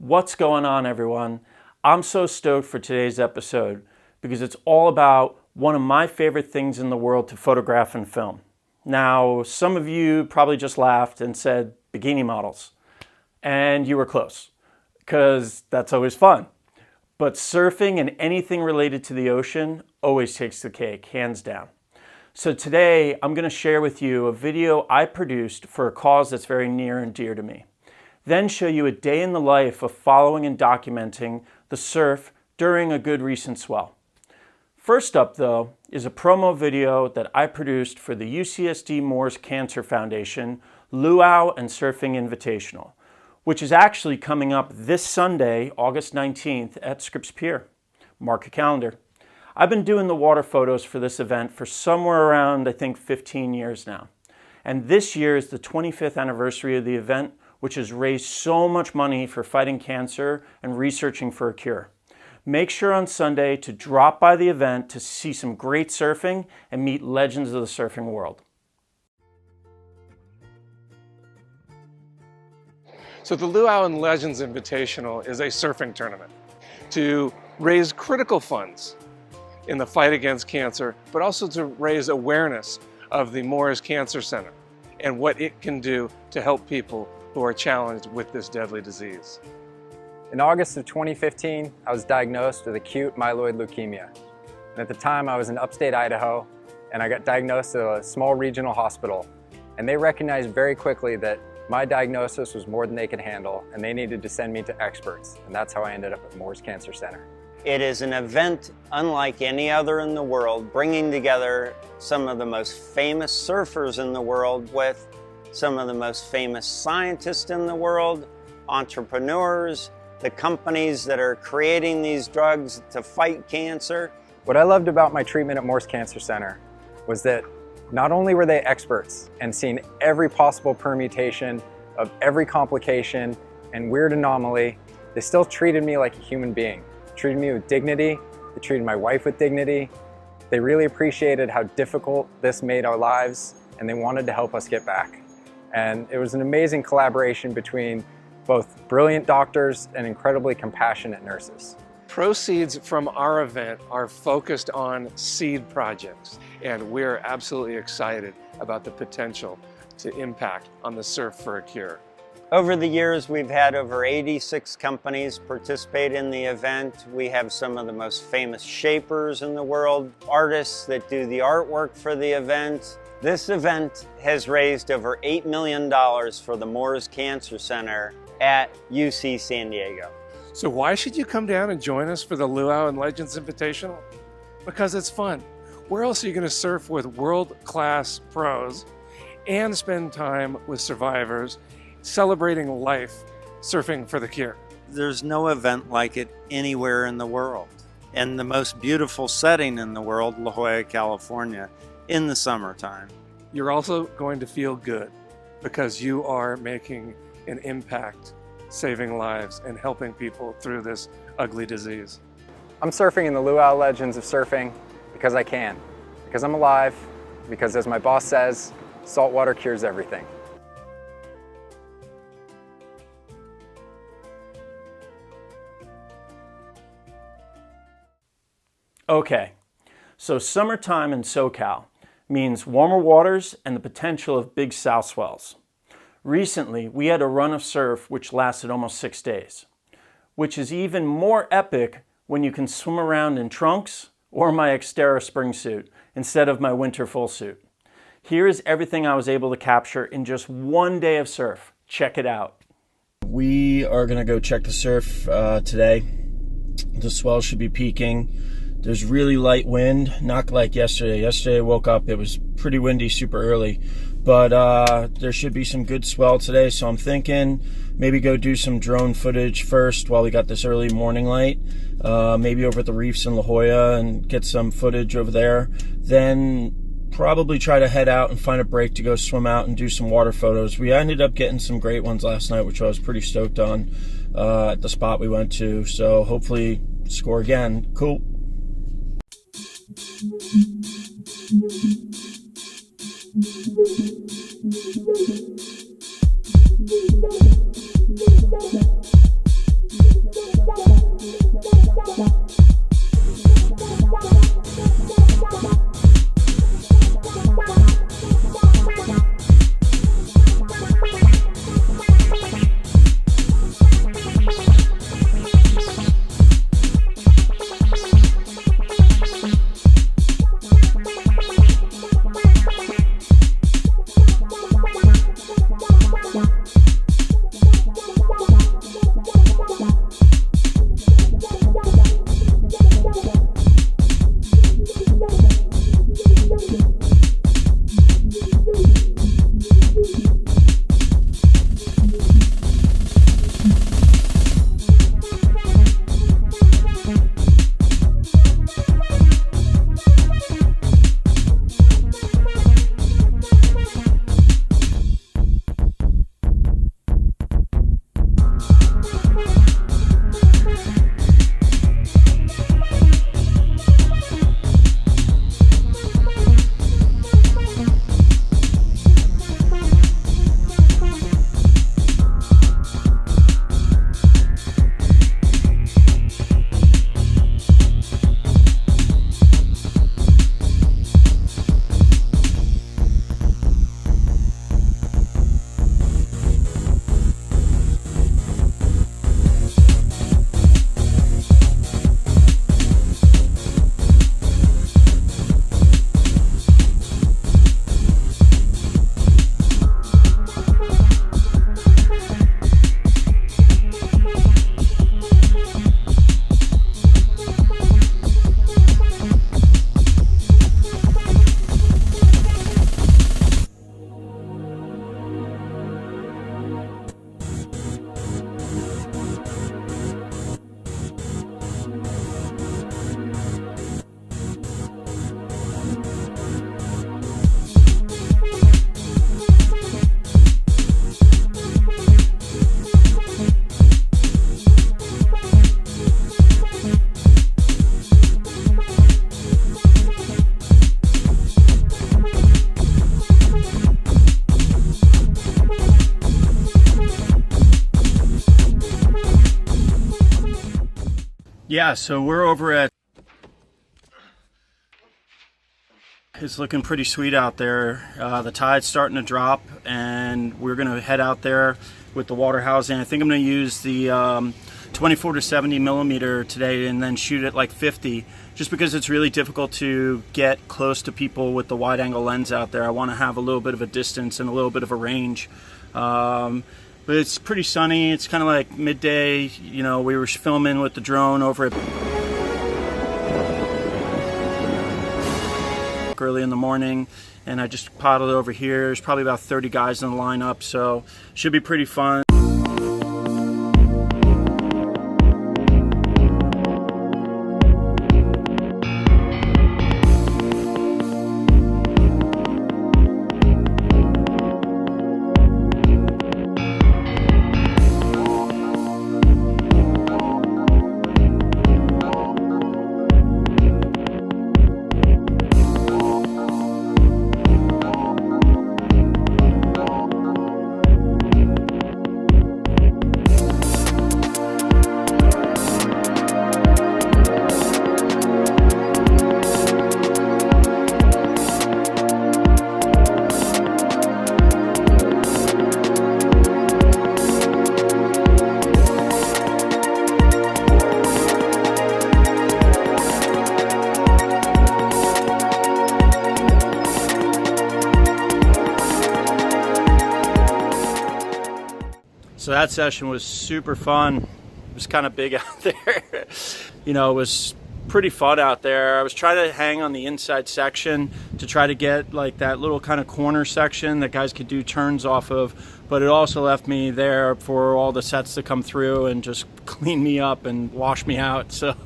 What's going on, everyone? I'm so stoked for today's episode because it's all about one of my favorite things in the world to photograph and film. Now, some of you probably just laughed and said bikini models, and you were close because that's always fun. But surfing and anything related to the ocean always takes the cake, hands down. So today I'm going to share with you a video I produced for a cause that's very near and dear to me. Then show you a day in the life of following and documenting the surf during a good recent swell. First up, though, is a promo video that I produced for the UCSD Moores Cancer Foundation Luau and Surfing Invitational, which is actually coming up this Sunday, August 19th at Scripps Pier. Mark your calendar. I've been doing the water photos for this event for somewhere around, I think, 15 years now. And this year is the 25th anniversary of the event, which has raised so much money for fighting cancer and researching for a cure. Make sure on Sunday to drop by the event to see some great surfing and meet legends of the surfing world. So the Luau and Legends Invitational is a surfing tournament to raise critical funds in the fight against cancer, but also to raise awareness of the Moores Cancer Center and what it can do to help people who are challenged with this deadly disease. In August of 2015, I was diagnosed with acute myeloid leukemia. And at the time, I was in upstate Idaho, and I got diagnosed at a small regional hospital. And they recognized very quickly that my diagnosis was more than they could handle, and they needed to send me to experts. And that's how I ended up at Moores Cancer Center. It is an event unlike any other in the world, bringing together some of the most famous surfers in the world with some of the most famous scientists in the world, entrepreneurs, the companies that are creating these drugs to fight cancer. What I loved about my treatment at Moores Cancer Center was that not only were they experts and seeing every possible permutation of every complication and weird anomaly, they still treated me like a human being. Treated me with dignity, they treated my wife with dignity. They really appreciated how difficult this made our lives, and they wanted to help us get back. And it was an amazing collaboration between both brilliant doctors and incredibly compassionate nurses. Proceeds from our event are focused on seed projects, and we're absolutely excited about the potential to impact on the surf for a cure. Over the years, we've had over 86 companies participate in the event. We have some of the most famous shapers in the world, artists that do the artwork for the event. This event has raised over $8 million for the Moores Cancer Center at UC San Diego. So why should you come down and join us for the Luau and Legends Invitational? Because it's fun. Where else are you going to surf with world-class pros and spend time with survivors, celebrating life, surfing for the cure? There's no event like it anywhere in the world. And the most beautiful setting in the world, La Jolla, California, in the summertime. You're also going to feel good because you are making an impact, saving lives and helping people through this ugly disease. I'm surfing in the Luau Legends of surfing because I can, because I'm alive, because as my boss says, salt water cures everything. Okay, so summertime in SoCal means warmer waters and the potential of big south swells. Recently, we had a run of surf which lasted almost 6 days, which is even more epic when you can swim around in trunks or my Xterra spring suit instead of my winter full suit. Here is everything I was able to capture in just one day of surf. Check it out. We are gonna go check the surf today. The swell should be peaking. There's really light wind, not like yesterday. Yesterday I woke up, it was pretty windy super early, but there should be some good swell today, so I'm thinking maybe go do some drone footage first while we got this early morning light, maybe over at the reefs in La Jolla and get some footage over there. Then probably try to head out and find a break to go swim out and do some water photos. We ended up getting some great ones last night, which I was pretty stoked on at the spot we went to, so hopefully score again. Cool. Yeah, so we're over at, it's looking pretty sweet out there. The tide's starting to drop, and we're going to head out there with the water housing. I think I'm going to use the 24 to 70 millimeter today and then shoot at like 50, just because it's really difficult to get close to people with the wide angle lens out there. I want to have a little bit of a distance and a little bit of a range. But it's pretty sunny. It's kind of like midday. You know, we were filming with the drone over at early in the morning, and I just paddled over here. There's probably about 30 guys in the lineup, so should be pretty fun. So that session was super fun. It was kind of big out there. You know, it was pretty fun out there. I was trying to hang on the inside section to try to get like that little kind of corner section that guys could do turns off of, but it also left me there for all the sets to come through and just clean me up and wash me out. So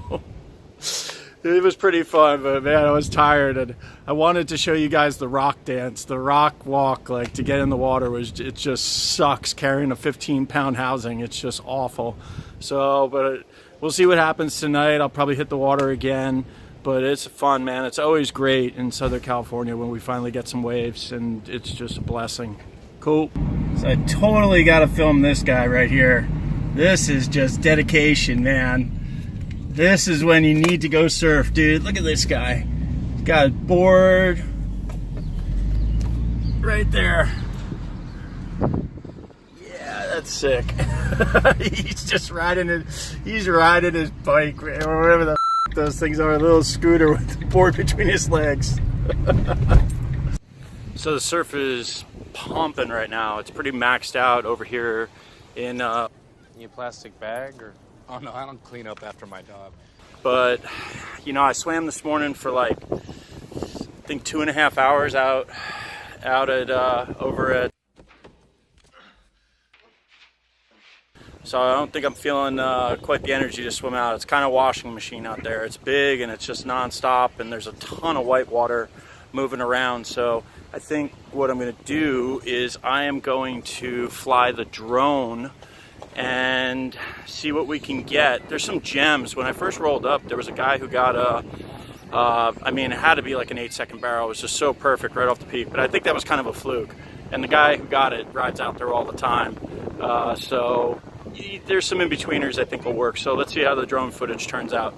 it was pretty fun, but man, I was tired, and I wanted to show you guys the rock dance, the rock walk, like to get in the water it just sucks carrying a 15-pound housing. It's just awful. So, but we'll see what happens tonight. I'll probably hit the water again, but it's fun, man. It's always great in Southern California when we finally get some waves, and it's just a blessing. Cool. So I totally got to film this guy right here. This is just dedication, man. This is when you need to go surf, dude. Look at this guy. He's got a board right there. Yeah, that's sick. He's just riding his bike, or whatever the f those things are, a little scooter with the board between his legs. So the surf is pumping right now. It's pretty maxed out over here in You plastic bag or? Oh no, I don't clean up after my dog. But, you know, I swam this morning for like, I think 2.5 hours out at, over at, so I don't think I'm feeling quite the energy to swim out. It's kind of a washing machine out there. It's big and it's just nonstop, and there's a ton of white water moving around. So I think what I'm going to do is I am going to fly the drone and see what we can get. There's some gems. When I first rolled up, there was a guy who got I mean, it had to be like an 8-second barrel. It was just so perfect right off the peak, but I think that was kind of a fluke. And the guy who got it rides out there all the time. So there's some in-betweeners I think will work. So let's see how the drone footage turns out.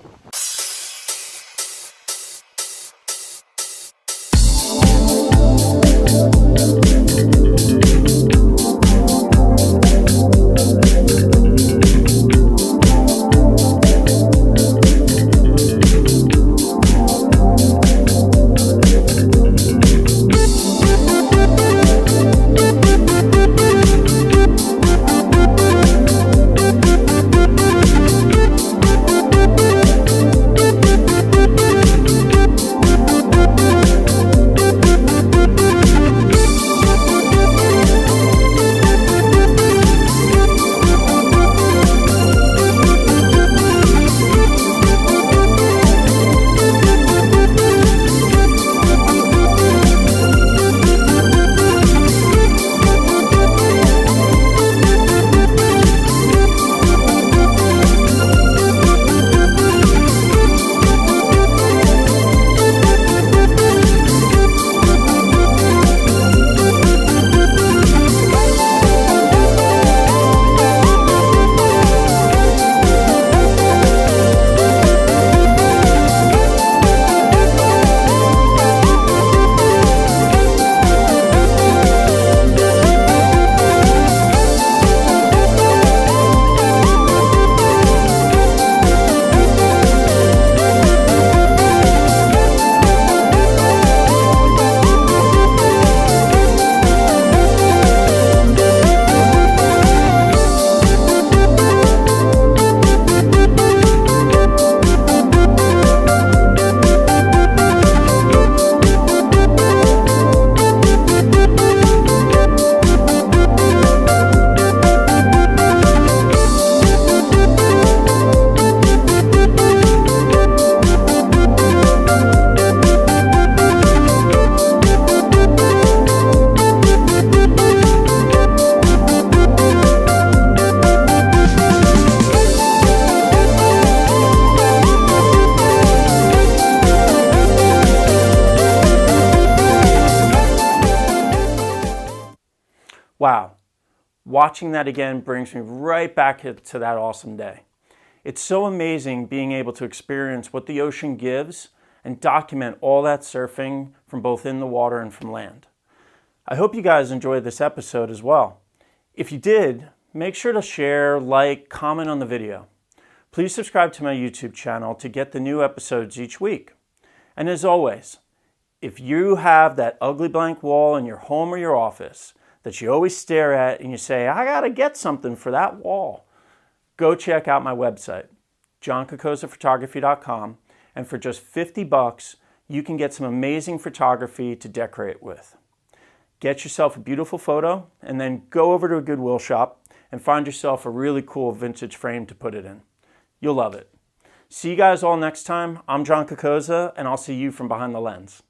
watching that again brings me right back to that awesome day. It's so amazing being able to experience what the ocean gives and document all that surfing from both in the water and from land. I hope you guys enjoyed this episode as well. If you did, make sure to share, like, comment on the video. Please subscribe to my YouTube channel to get the new episodes each week. And as always, if you have that ugly blank wall in your home or your office that you always stare at and you say, I gotta get something for that wall, go check out my website, johncocozaphotography.com, and for just $50, you can get some amazing photography to decorate with. Get yourself a beautiful photo and then go over to a Goodwill shop and find yourself a really cool vintage frame to put it in. You'll love it. See you guys all next time. I'm John Cocozza, and I'll see you from behind the lens.